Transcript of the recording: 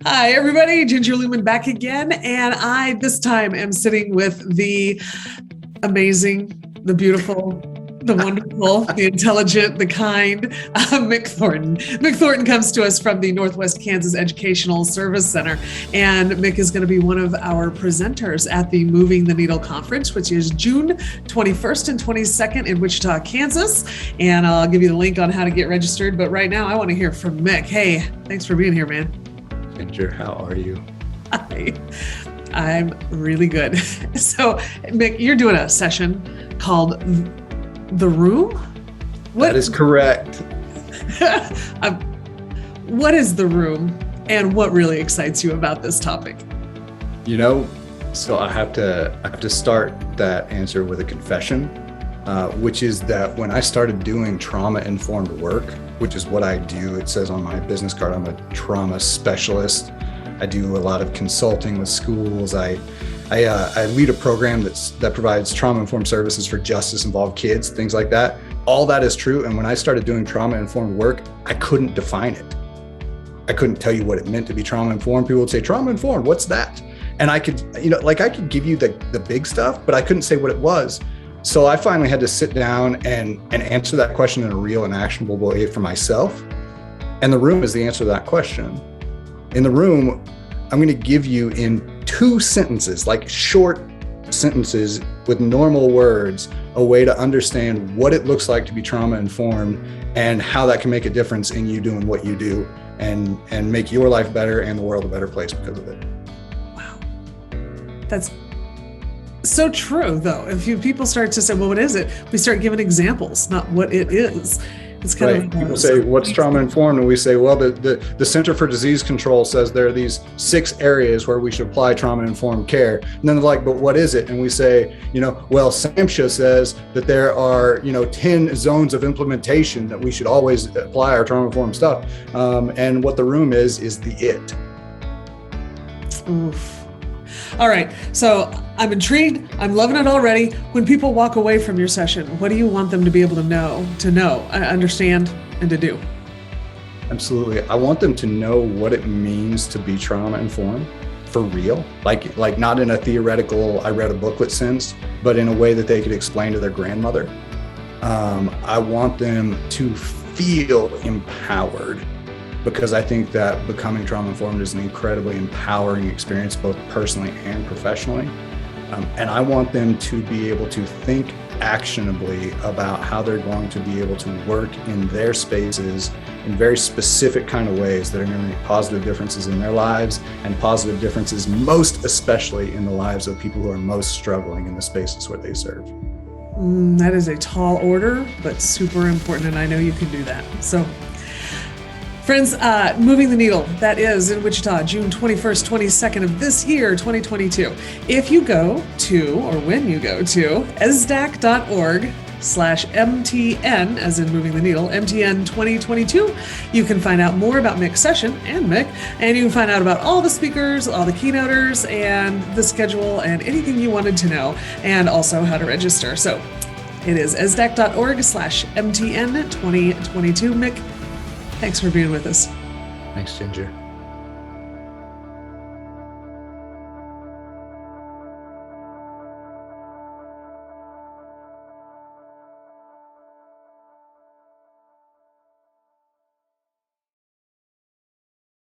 Hi, everybody. Ginger Lumen back again. And I, this time, am sitting with the amazing, the beautiful, the wonderful, the intelligent, the kind, Mick Thornton. Mick Thornton comes to us from the Northwest Kansas Educational Service Center. And Mick is going to be one of our presenters at the Moving the Needle Conference, which is June 21st and 22nd in Wichita, Kansas. And I'll give you the link on how to get registered. But right now, I want to hear from Mick. Hey, thanks for being here, man. Ginger, how are you? Hi. I'm really good. So, Mick, you're doing a session called The Room? That is correct. What is The Room and what really excites you about this topic? So I have to start that answer with a confession, which is that when I started doing trauma-informed work, which is what I do, it says on my business card, I'm a trauma specialist. I do a lot of consulting with schools. I lead a program that provides trauma-informed services for justice-involved kids, things like that. All that is true. And when I started doing trauma-informed work, I couldn't define it. I couldn't tell you what it meant to be trauma-informed. People would say, trauma-informed, what's that? And I could give you the big stuff, but I couldn't say what it was. So I finally had to sit down and answer that question in a real and actionable way for myself. And The Room is the answer to that question. In The Room, I'm going to give you in 2 sentences, like short sentences with normal words, a way to understand what it looks like to be trauma informed and how that can make a difference in you doing what you do and make your life better and the world a better place because of it. Wow. That's so true, though. If people start to say, well, what is it? We start giving examples, not what it is. It's kind right. of People say, what's trauma informed? And we say, well, the Center for Disease Control says there are these 6 areas where we should apply trauma informed care. And then they're like, but what is it? And we say, well, SAMHSA says that there are, 10 zones of implementation that we should always apply our trauma informed stuff. And what The Room is the it. Oof. All right. So I'm intrigued. I'm loving it already. When people walk away from your session, what do you want them to be able to know, understand, and to do? Absolutely. I want them to know what it means to be trauma informed for real, like not in a theoretical, I read a booklet sense, but in a way that they could explain to their grandmother. I want them to feel empowered, because I think that becoming trauma-informed is an incredibly empowering experience, both personally and professionally. And I want them to be able to think actionably about how they're going to be able to work in their spaces in very specific kind of ways that are going to make positive differences in their lives, and positive differences most especially in the lives of people who are most struggling in the spaces where they serve. That is a tall order, but super important, and I know you can do that. So, friends, Moving the Needle, that is in Wichita, June 21st, 22nd of this year, 2022. If you go to, or when you go to, esdac.org/MTN, as in Moving the Needle, MTN 2022, you can find out more about Mick's session and Mick, and you can find out about all the speakers, all the keynoters, and the schedule, and anything you wanted to know, and also how to register. So it is esdac.org/MTN 2022. Mick, thanks for being with us. Thanks, Ginger.